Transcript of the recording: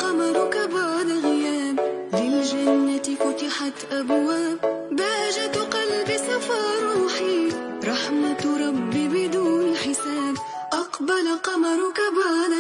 قمرك بعد غياب، للجنة فتحت أبواب، بهجة قلبي صفى روحي، رحمة ربي بدون حساب. أقبل قمرك بعد